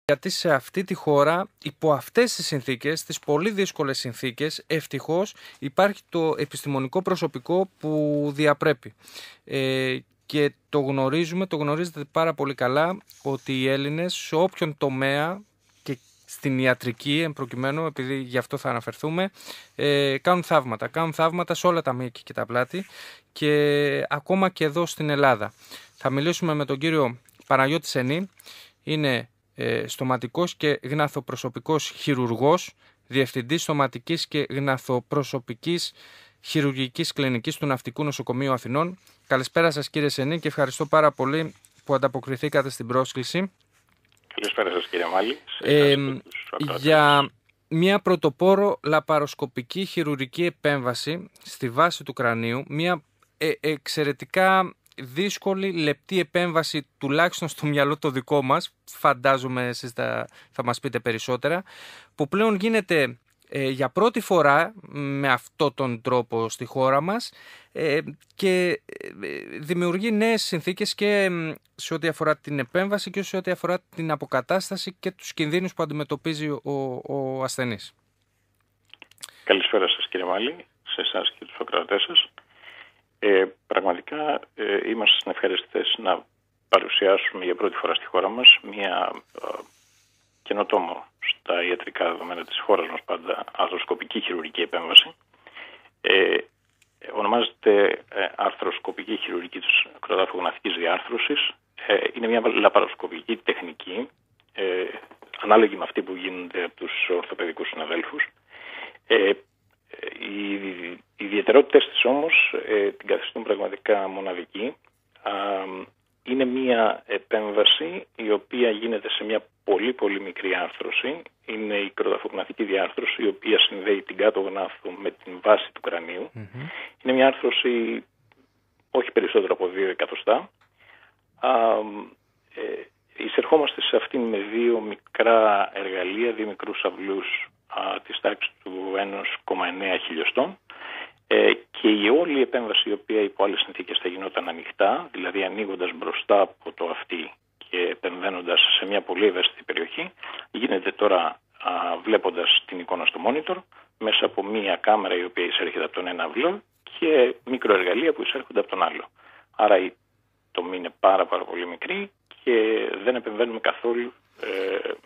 Γιατί σε αυτή τη χώρα, υπό αυτές τις συνθήκες, τις πολύ δύσκολες συνθήκες, ευτυχώς υπάρχει το επιστημονικό προσωπικό που διαπρέπει. Και το γνωρίζετε πάρα πολύ καλά, ότι οι Έλληνες σε όποιον τομέα και στην ιατρική, εν προκειμένου, επειδή γι' αυτό θα αναφερθούμε, κάνουν θαύματα. Κάνουν θαύματα σε όλα τα μήκη και τα πλάτη και ακόμα και εδώ στην Ελλάδα. Θα μιλήσουμε με τον κύριο Παναγιώτη Σενή. Είναι στοματικός και γναθοπροσωπικός χειρουργός, διευθυντής στοματικής και γναθοπροσωπικής χειρουργικής κλινικής του Ναυτικού Νοσοκομείου Αθηνών. Καλησπέρα σας, κύριε Σενή, και ευχαριστώ πάρα πολύ που ανταποκριθήκατε στην πρόσκληση. Καλησπέρα σας, κύριε Μάλη. Για μια πρωτοπόρο λαπαροσκοπική χειρουργική επέμβαση στη βάση του κρανίου, μια εξαιρετικά δύσκολη, λεπτή επέμβαση, τουλάχιστον στο μυαλό το δικό μας, φαντάζομαι εσείς θα μας πείτε περισσότερα, που πλέον γίνεται για πρώτη φορά με αυτόν τον τρόπο στη χώρα μας και δημιουργεί νέες συνθήκες και σε ό,τι αφορά την επέμβαση και σε ό,τι αφορά την αποκατάσταση και τους κινδύνους που αντιμετωπίζει ο ασθενής. Καλησπέρα σας, κύριε Μάλη, σε εσάς και τους ακροατές σας. Πραγματικά είμαστε συνευχαριστές να παρουσιάσουμε για πρώτη φορά στη χώρα μας μια καινοτόμο στα ιατρικά δεδομένα της χώρας μας πάντα αρθροσκοπική χειρουργική επέμβαση. Ονομάζεται αρθροσκοπική χειρουργική της ακροδάφου-γναθικής διάρθρωσης. Είναι μια λαπαροσκοπική τεχνική ανάλογη με αυτή που γίνεται από τους ορθοπαιδικούς συναδέλφους. Οι ιδιαιτερότητες της όμως την καθιστούν πραγματικά μοναδική. Είναι μια επέμβαση η οποία γίνεται σε μια πολύ πολύ μικρή άρθρωση. Είναι η κροδαφογναθική διάρθρωση, η οποία συνδέει την κάτω γνάθο με την βάση του κρανίου. Είναι μια άρθρωση όχι περισσότερο από 2 εκατοστά. Εισερχόμαστε σε αυτήν με 2 μικρά εργαλεία, 2 μικρούς αυλούς της τάξης του 1,9 χιλιοστών. Και η όλη επέμβαση, η οποία υπό άλλες συνθήκες θα γινόταν ανοιχτά, δηλαδή ανοίγοντας μπροστά από το αυτί και επεμβαίνοντας σε μια πολύ ευαίσθητη περιοχή, γίνεται τώρα βλέποντας την εικόνα στο monitor μέσα από μια κάμερα η οποία εισέρχεται από τον ένα αυλό και μικροεργαλεία που εισέρχονται από τον άλλο. Άρα η τομή είναι πάρα πολύ μικρή και δεν επεμβαίνουμε καθόλου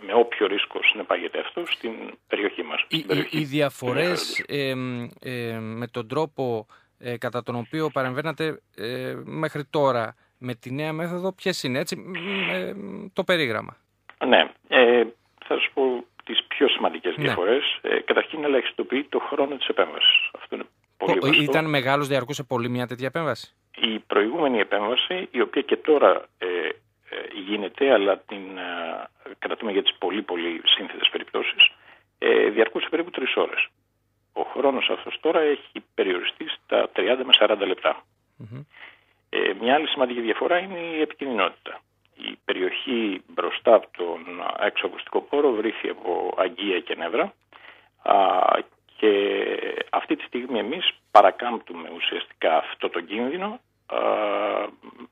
με όποιο ρίσκο συνεπάγεται αυτό στην περιοχή μας. Οι διαφορές με τον τρόπο κατά τον οποίο παρεμβαίνατε μέχρι τώρα με τη νέα μέθοδο, ποιες είναι, έτσι, το περίγραμμα? Ναι, θα σας πω τις πιο σημαντικές διαφορές. Καταρχήν ελαχιστοποιεί το χρόνο της επέμβασης. Αυτό είναι πολύ βασικό. Ήταν μεγάλος, διαρκούσε πολύ μια τέτοια επέμβαση? Η προηγούμενη επέμβαση, η οποία και τώρα γίνεται, αλλά την κρατούμε για τις πολύ σύνθετες περιπτώσεις, διαρκούσε περίπου 3 ώρες. Ο χρόνος αυτός τώρα έχει περιοριστεί στα 30 με 40 λεπτά. Μια άλλη σημαντική διαφορά είναι η επικινδυνότητα. Η περιοχή μπροστά από τον έξω ακουστικό πόρο βρήθη από αγκία και νεύρα και αυτή τη στιγμή εμείς παρακάμπτουμε ουσιαστικά αυτό το κίνδυνο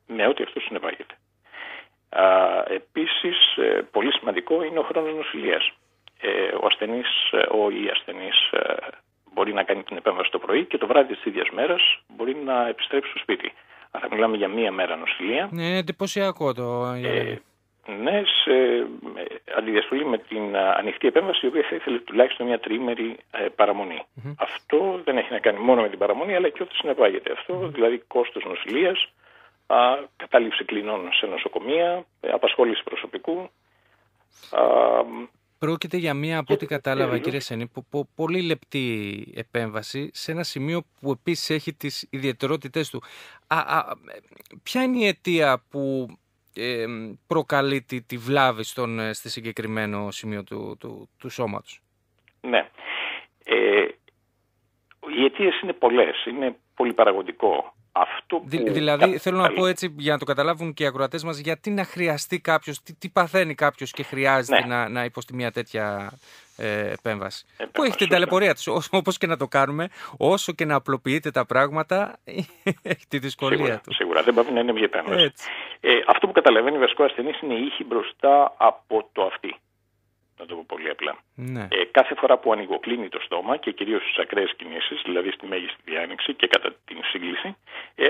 με ό,τι αυτό συνεπάγεται. Επίσης, πολύ σημαντικό είναι ο χρόνος νοσηλείας. Ο ασθενής ή η ασθενής μπορεί να κάνει την επέμβαση το πρωί και το βράδυ της ίδιας μέρας μπορεί να επιστρέψει στο σπίτι. Άρα μιλάμε για 1 μέρα νοσηλεία. Ναι, εντυπωσιακό το. Ναι, αντιδιαστολή με την ανοιχτή επέμβαση, η οποία θα ήθελε τουλάχιστον μια 3ημερη παραμονή. Αυτό δεν έχει να κάνει μόνο με την παραμονή, αλλά και ό,τι συνεπάγεται αυτό, δηλαδή κόστος νοσηλείας, κατάληψη κλινών σε νοσοκομεία, απασχόληση προσωπικού. Πρόκειται για μία, από ό,τι κατάλαβα, κύριε Σενή, πολύ λεπτή επέμβαση σε ένα σημείο που επίσης έχει τις ιδιαιτερότητες του. Ποια είναι η αιτία που προκαλεί τη βλάβη στη συγκεκριμένο σημείο του σώματος? Ναι. Οι αιτίες είναι πολλές. Είναι πολυπαραγωγικό. Δηλαδή, θέλω να πω έτσι, για να το καταλάβουν και οι ακροατές μας, γιατί να χρειαστεί κάποιος, τι παθαίνει κάποιος και χρειάζεται να υποστεί μια τέτοια επέμβαση. Που έχει την ταλαιπωρία της, όπως και να το κάνουμε, όσο και να απλοποιείτε τα πράγματα, έχει τη δυσκολία του. Σίγουρα, δεν πρέπει να είναι μια επέμβαση. Αυτό που καταλαβαίνει ο βασικός ασθενής είναι η ήχη μπροστά από το αυτί. άμυλα. Ναι. Κάθε φορά που ανοιγοκλίνει το στόμα και κυρίως στις ακραίες κινήσεις, δηλαδή στη μέγιστη διάνοιξη και κατά την σύγκληση,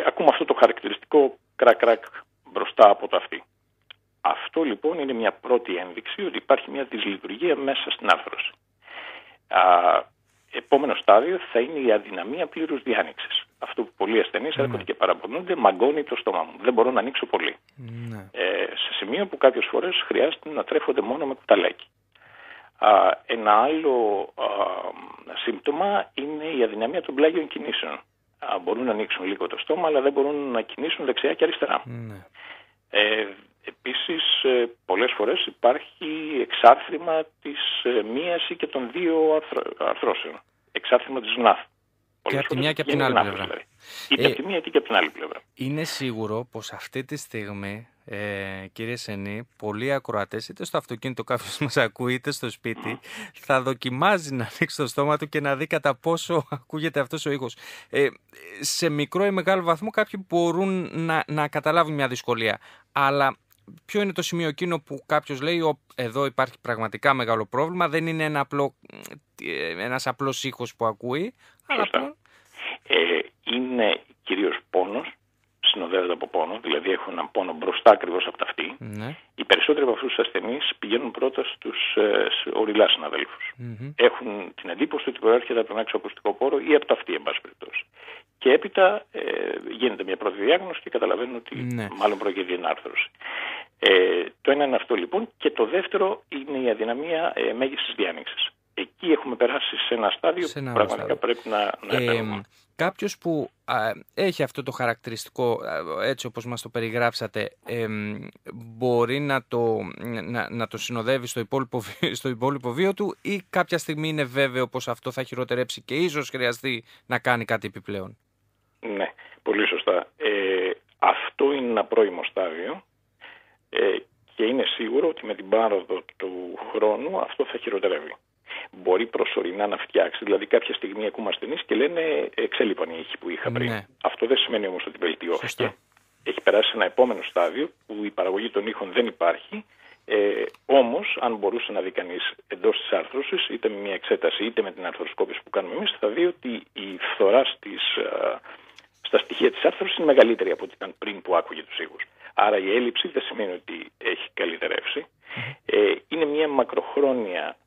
ακούμε αυτό το χαρακτηριστικό κρακ-κρακ μπροστά από το αυτί. Αυτό λοιπόν είναι μια πρώτη ένδειξη ότι υπάρχει μια δυσλειτουργία μέσα στην άρθρωση. Επόμενο στάδιο θα είναι η αδυναμία πλήρους διάνοιξης. Αυτό που πολλοί ασθενείς έρχονται και παραπονούνται, μαγκώνει το στόμα μου. Δεν μπορώ να ανοίξω πολύ. Σε σημείο που κάποιες φορές χρειάζεται να τρέφονται μόνο με κουταλάκι. Ένα άλλο σύμπτωμα είναι η αδυναμία των πλάγιων κινήσεων. Μπορούν να ανοίξουν λίγο το στόμα, αλλά δεν μπορούν να κινήσουν δεξιά και αριστερά. Επίσης, πολλές φορές υπάρχει εξάρθρημα της μίας ή και των δύο αρθρώσεων. Εξάρθρημα της ΝΑΘ. Και από τη μια και από την άλλη πλευρά. Δηλαδή. Είτε από τη μία είτε και από την άλλη πλευρά. Είναι σίγουρο πως αυτή τη στιγμή, κύριε Σενή, πολλοί ακροατές, είτε στο αυτοκίνητο κάποιος μας ακούει, είτε στο σπίτι, θα δοκιμάζει να ανοίξει το στόμα του και να δει κατά πόσο ακούγεται αυτός ο ήχος. Σε μικρό ή μεγάλο βαθμό κάποιοι μπορούν να καταλάβουν μια δυσκολία. Αλλά ποιο είναι το σημείο εκείνο που κάποιος λέει εδώ υπάρχει πραγματικά μεγάλο πρόβλημα, δεν είναι ένας απλός ήχος που ακούει, αλλά απλά... είναι κυρίως πόνος, συνοδεύεται από πόνο, δηλαδή έχουν έναν πόνο μπροστά ακριβώς από τα αυτή. Οι περισσότεροι από αυτούς τους ασθενείς πηγαίνουν πρώτα στους ορειλά συναδέλφους. Έχουν την εντύπωση ότι προέρχεται από τον άξιο ακουστικό πόρο ή από τα αυτή, εν πάση περιπτώσει. Και έπειτα γίνεται μια πρώτη διάγνωση και καταλαβαίνουν ότι μάλλον πρόκειται για άρθρωση. Το ένα είναι αυτό λοιπόν, και το δεύτερο είναι η αδυναμία μέγιστης διάνοιξης. Εκεί έχουμε περάσει σε ένα στάδιο που πραγματικά πρέπει να επέμβουμε. Κάποιος που έχει αυτό το χαρακτηριστικό, έτσι όπως μας το περιγράψατε, μπορεί να το συνοδεύει στο υπόλοιπο βίο του, ή κάποια στιγμή είναι βέβαιο πως αυτό θα χειροτερέψει και ίσως χρειαστεί να κάνει κάτι επιπλέον? Ναι, πολύ σωστά. Αυτό είναι ένα πρώιμο στάδιο και είναι σίγουρο ότι με την πάροδο του χρόνου αυτό θα χειροτερεύει. Μπορεί προσωρινά να φτιάξει, δηλαδή κάποια στιγμή ακούμε ασθενείς και λένε εξέλιπαν οι ήχοι που είχα πριν. Αυτό δεν σημαίνει όμως ότι βελτιώθηκε. Έχει περάσει ένα επόμενο στάδιο που η παραγωγή των ήχων δεν υπάρχει. Όμως, αν μπορούσε να δει κανείς εντός της άρθρωσης, είτε με μια εξέταση είτε με την αρθροσκόπηση που κάνουμε εμείς, θα δει ότι η φθορά στα στοιχεία της άρθρωσης είναι μεγαλύτερη από ό,τι ήταν πριν που άκουγε τους ήχους. Άρα η έλλειψη δεν σημαίνει ότι έχει καλυτερεύσει. Είναι μια μακροχρόνια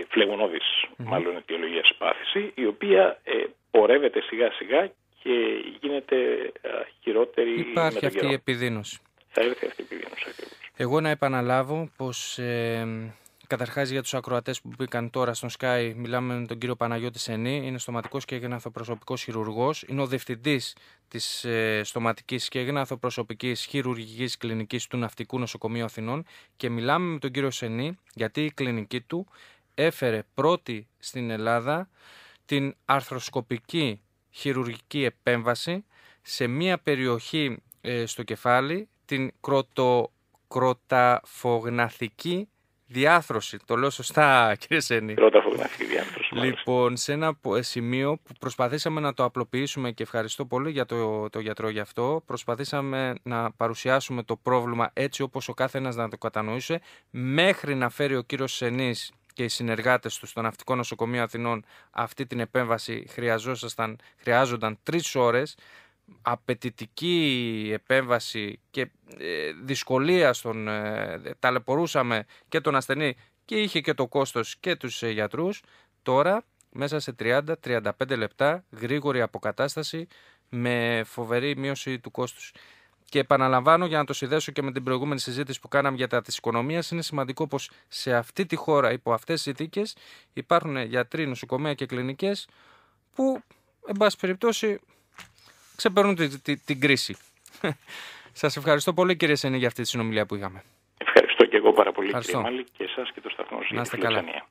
φλεγμονώδης μάλλον αιτιολογίας πάθηση, η οποία πορεύεται σιγά σιγά και γίνεται χειρότερη. Υπάρχει αυτή η επιδείνωση. Θα έρθει αυτή η επιδείνωση ακριβώς. Εγώ να επαναλάβω πως καταρχάς για τους ακροατές που μπήκαν τώρα στον Sky, μιλάμε με τον κύριο Παναγιώτη Σενή, είναι στοματικός και γενναθοπροσωπικός χειρουργός, είναι ο διευθυντής της στοματικής και γενναθοπροσωπικής χειρουργικής κλινικής του Ναυτικού Νοσοκομείου Αθηνών, και μιλάμε με τον κύριο Σενή γιατί η κλινική του έφερε πρώτη στην Ελλάδα την αρθροσκοπική χειρουργική επέμβαση σε μια περιοχή στο κεφάλι, την κροταφογναθική διάθρωση. Το λέω σωστά, κύριε Σενή? Κροταφογναθική διάθρωση. Λοιπόν, σε ένα σημείο που προσπαθήσαμε να το απλοποιήσουμε, και ευχαριστώ πολύ για το γιατρό γι' αυτό, προσπαθήσαμε να παρουσιάσουμε το πρόβλημα έτσι όπως ο κάθε ένας να το κατανοούσε, μέχρι να φέρει ο κύριος Σενής και οι συνεργάτες του στο Ναυτικό Νοσοκομείο Αθηνών αυτή την επέμβαση. Χρειάζονταν 3 ώρες, απαιτητική επέμβαση και δυσκολία ταλαιπωρούσαμε και τον ασθενή και είχε και το κόστος και τους γιατρούς. Τώρα μέσα σε 30-35 λεπτά γρήγορη αποκατάσταση με φοβερή μείωση του κόστους. Και επαναλαμβάνω, για να το συνδέσω και με την προηγούμενη συζήτηση που κάναμε για τα της οικονομίας, είναι σημαντικό πως σε αυτή τη χώρα, υπό αυτές τις συνθήκες, υπάρχουν γιατροί, νοσοκομεία και κλινικές που, εν πάση περιπτώσει, ξεπερνούν την κρίση. Σας ευχαριστώ πολύ, κύριε Σενή, για αυτή τη συνομιλία που είχαμε. Ευχαριστώ και εγώ πάρα πολύ, κύριε Μάλη, και εσάς και το σταθμό σας για τη φιλοξενία.